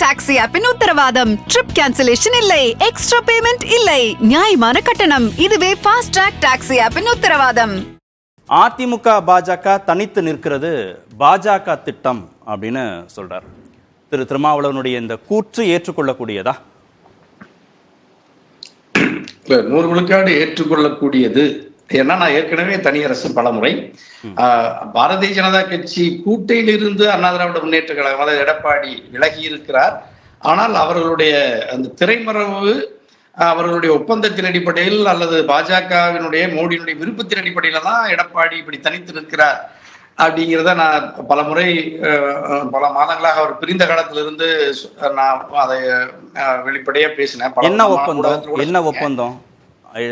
Taxi ஆப்பின் உத்தரவாதம். Trip cancellation இல்லை, extra payment இல்லை, நியாயமான கட்டணம். இதுவே ஃபாஸ்ட் ட்ராக் டாக்ஸி ஆப்பின் உத்தரவாதம். அதிமுக பாஜக தனித்து நிற்கிறது பாஜக திட்டம் அப்படின்னு சொல்றார் திரு திருமாவளவனுடைய இந்த கூற்று ஏற்றுக்கொள்ளக்கூடியதா? 100 விழுக்காடு ஏற்றுக்கொள்ளக்கூடியது. ஏன்னா நான் ஏற்கனவே தனியரசு பலமுறை பாரதிய ஜனதா கட்சி கூட்டையில் இருந்து அண்ணா திராவிட முன்னேற்ற கழகம் அதாவது எடப்பாடி விலகி இருக்கிறார். ஆனால் அவர்களுடைய அந்த திரைமறைவு அவர்களுடைய ஒப்பந்தத்தின் அடிப்படையில் அல்லது பாஜகவினுடைய மோடியினுடைய விருப்பத்தின் அடிப்படையில தான் எடப்பாடி இப்படி தனித்து நிற்கிறார் அப்படிங்கிறத நான் பலமுறை பல மாதங்களாக அவர் பிரிந்த காலத்திலிருந்து நான் அதை வெளிப்படையா பேசினேன். என்ன ஒப்பந்தம்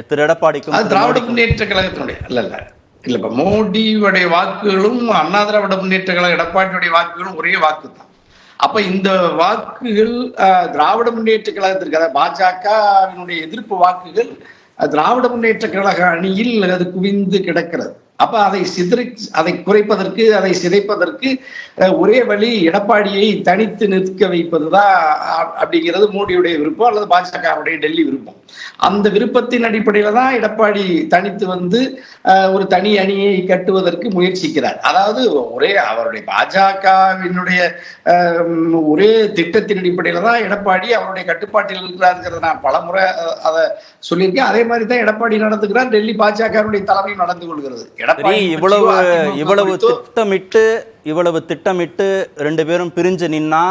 திரு எடப்பாடிக்கும் திராவிட முன்னேற்ற கழகத்தினுடைய இல்ல இப்ப மோடியுடைய வாக்குகளும் அண்ணா திராவிட முன்னேற்ற கழக எடப்பாடியுடைய வாக்குகளும் ஒரே வாக்கு தான். அப்ப இந்த வாக்குகள் திராவிட முன்னேற்ற கழகத்திற்கு அதாவது பாஜகவினுடைய எதிர்ப்பு வாக்குகள் திராவிட முன்னேற்ற கழக அணியில் அது குவிந்து கிடக்கிறது. அப்ப அதை குறைப்பதற்கு அதை சிதைப்பதற்கு ஒரே வழி எடப்பாடியை தனித்து நிற்க வைப்பதுதான் அப்படிங்கிறது மோடியுடைய விருப்பம் அல்லது பாஜகவுடைய டெல்லி விருப்பம். அந்த விருப்பத்தின் அடிப்படையில தான் எடப்பாடி தனித்து வந்து ஒரு தனி அணியை கட்டுவதற்கு முயற்சிக்கிறார். அதாவது அவருடைய பாஜகவினுடைய ஒரே திட்டத்தின் அடிப்படையில தான் எடப்பாடி அவருடைய கட்டுப்பாட்டில் இருக்கிறாருங்கிறத நான் பலமுறை அதை சொல்லியிருக்கேன். அதே மாதிரி தான் எடப்பாடி நடந்துக்கிறார், டெல்லி பாஜகவுடைய தலைமையும் நடந்து கொள்கிறது. இவ்வளவு திட்டமிட்டு 2 பேரும் பிரிஞ்சு நின்னா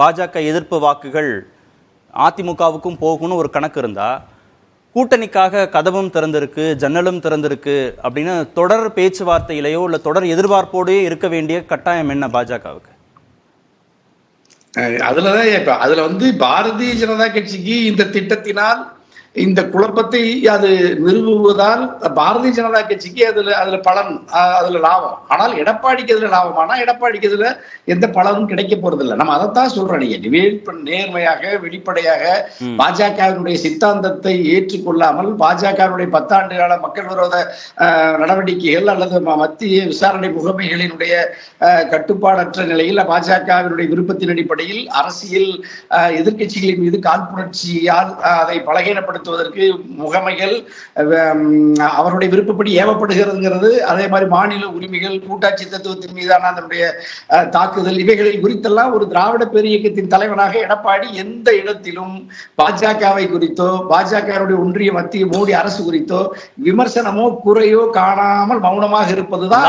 பாஜக எதிர்ப்பு வாக்குகள் அதிமுகவுக்கும் போகணும்னு ஒரு கணக்கு இருந்தா, கூட்டணிக்காக கதவும் திறந்திருக்கு ஜன்னலும் திறந்திருக்கு அப்படின்னு தொடர் பேச்சுவார்த்தையிலேயோ இல்ல தொடர் எதிர்பார்ப்போடே இருக்க வேண்டிய கட்டாயம் என்ன பாஜகவுக்கு? அதுல வந்து பாரதிய ஜனதா கட்சிக்கு இந்த திட்டத்தினால் இந்த குழப்பத்தை அது நிறுவுவதால் பாரதிய ஜனதா கட்சிக்கு அதுல பலன், அதுல லாபம். ஆனால் எடப்பாடிக்கு அதுல லாபமானா எடப்பாடிக்கு அதுல எந்த பலனும் கிடைக்க போறது இல்லை. நம்ம அதைத்தான் சொல்றோம். நீங்க நேர்மையாக வெளிப்படையாக பாஜகவினுடைய சித்தாந்தத்தை ஏற்றுக்கொள்ளாமல் பாஜகவினுடைய 10 ஆண்டு கால மக்கள் விரோத நடவடிக்கைகள் அல்லது மத்திய விசாரணை முகமைகளினுடைய கட்டுப்பாடற்ற நிலையில் பாஜகவினுடைய விருப்பத்தின் அடிப்படையில் அரசியல் எதிர்கட்சிகளின் மீது காழ்ப்புணர்ச்சியால் அதை பலகீனப்படுத்த முகமைகள் அவருடைய விருப்பப்படி ஏவப்படுகிறதுங்கிறது, அதே மாதிரி மாநில உரிமைகள் கூட்டாட்சி தத்துவத்தின் மீதான அதனுடைய தாக்குதல், இவைகளில் குறித்தெல்லாம் ஒரு திராவிட பேரியக்கத்தின் தலைவனாக எடப்பாடி எந்த இடத்திலும் பாஜகவை குறித்தோ பாஜகவுடைய ஒன்றிய மத்திய மோடி அரசு குறித்தோ விமர்சனமோ குறையோ காணாமல் மௌனமாக இருப்பதுதான்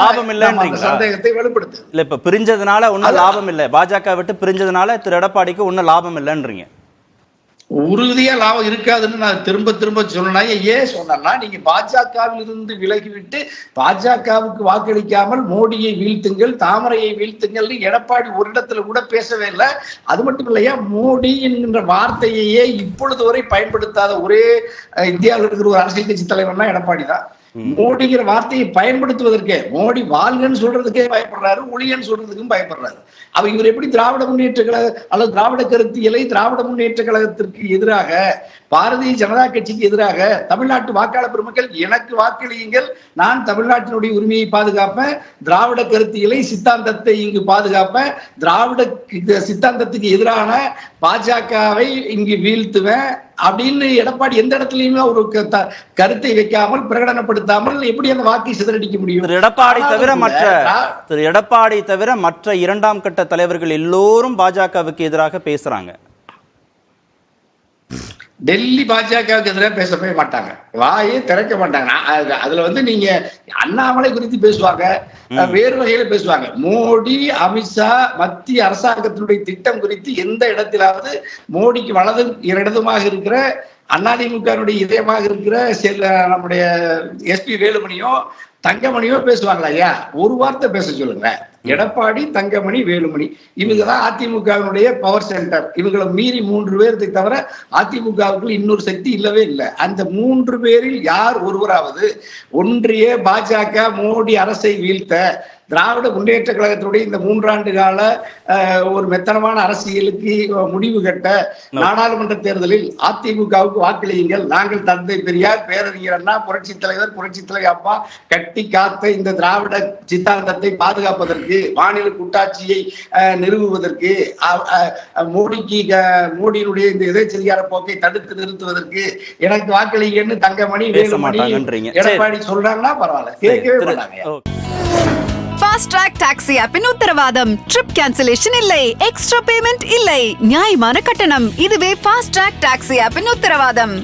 சந்தேகத்தை வெளிப்படுத்து. இல்ல இப்ப பிரிஞ்சதுனால ஒன்னும் லாபம் இல்லை, பாஜக விட்டு பிரிஞ்சதுனால திரு எடப்பாடிக்கு ஒன்னும் லாபம் இல்லைன்றீங்க. உறுதியா லாபம் இருக்காதுன்னு நான் திரும்ப சொன்னேன். ஏன் சொன்னா, நீங்க பாஜகவில் இருந்து விலகிவிட்டு பாஜகவுக்கு வாக்களிக்காமல் மோடியை வீழ்த்துங்கள் தாமரையை வீழ்த்துங்கள் எடப்பாடி ஒரு இடத்துல கூட பேசவே இல்லை. அது மட்டும் இல்லையா, மோடி என்கின்ற வார்த்தையே இப்பொழுது வரை பயன்படுத்தாத ஒரே இந்தியாவில் இருக்கிற ஒரு அரசியல் கட்சி தலைவர்னா எடப்பாடி தான். மோடிங்கிற வார்த்தையை பயன்படுத்துவதற்கே, மோடி வாழ்கன்னு சொல்றதுக்கே பயப்படுறாரு, ஒளியன்னு சொல்றதுக்கும் பயப்படுறாரு. அவ இவர் எப்படி திராவிட முன்னேற்ற கழக அல்லது திராவிட கருத்தியலை திராவிட முன்னேற்ற கழகத்திற்கு எதிராக பாரதிய ஜனதா கட்சிக்கு எதிராக தமிழ்நாட்டு வாக்காளர் பெருமக்கள் எனக்கு வாக்களியுங்கள், நான் தமிழ்நாட்டினுடைய உரிமையை பாதுகாப்பேன், திராவிட கருத்தியலை சித்தாந்தத்தை இங்கு பாதுகாப்பேன், திராவிட சித்தாந்தத்துக்கு எதிரான பாஜகவை இங்கு வீழ்த்துவேன் அப்படின்னு எடப்பாடி எந்த இடத்துலயுமே ஒரு கருத்தை வைக்காமல் பிரகடனப்படுத்தாமல் எப்படி அந்த வாக்கை சிதறடிக்க முடியும்? திரு எடப்பாடி தவிர மற்ற 2ஆம் கட்ட தலைவர்கள் எல்லோரும் பாஜகவுக்கு எதிராக பேசுறாங்க. டெல்லி பாஜகவுக்கு எதிராக பேசவே மாட்டாங்க, வாயே திறக்க மாட்டாங்க. அதுல வந்து நீங்க அண்ணாமலை குறித்து பேசுவாங்க, வேறு வகையில பேசுவாங்க. மோடி அமித்ஷா மத்திய அரசாங்கத்தினுடைய திட்டம் குறித்து எந்த இடத்திலாவது மோடிக்கு வலது இடதுமாக இருக்கிற அதிமுகவுடைய இதயமாக இருக்கிற நம்முடைய எஸ்பி வேலுமணியோ தங்கமணியோ பேசுவாங்களா? ஐயா ஒரு வார்த்தை பேச சொல்லுங்க. எடப்பாடி, தங்கமணி, வேலுமணி இவங்க தான் அதிமுகவினுடைய பவர் சென்டர். இவங்களை மீறி 3 பேருக்கு தவிர அதிமுகவுக்கு இன்னொரு சக்தி இல்லவே இல்லை. அந்த 3 பேரில் யார் ஒருவராவது ஒன்றிய பாஜக மோடி அரசை வீழ்த்த திராவிட முன்னேற்ற கழகத்தினுடைய இந்த 3 ஆண்டு கால ஒரு மெத்தனமான அரசியலுக்கு முடிவு கட்ட நாடாளுமன்ற தேர்தலில் அதிமுகவுக்கு வாக்களியுங்கள், நாங்கள் தந்தை பெரியார் பேரறிஞர் அண்ணா புரட்சி தலைவர் அப்பா கட்டி காத்த இந்த திராவிட சித்தாந்தத்தை பாதுகாப்பதற்கு, மாநில கூட்டாட்சியை நிறுவுவதற்கு, மோடியினுடைய இந்த எதிர்ச்சதிகார போக்கை தடுத்து நிறுத்துவதற்கு எனக்கு வாக்களிங்கன்னு தங்கமணி, வேலுமணி, எடப்பாடி சொல்றாங்கன்னா பரவாயில்ல, கேட்கவே மாட்டாங்க. ஃபாஸ்ட் ட்ராக் டாக்ஸி ஆப்பின் உத்தரவாதம், ட்ரிப் கேன்சலேஷன் இல்லை, எக்ஸ்ட்ரா பேமெண்ட் இல்லை, நியாயமான கட்டணம். இதுவே ஃபாஸ்ட் ட்ராக் டாக்ஸி ஆப்பின் உத்தரவாதம்.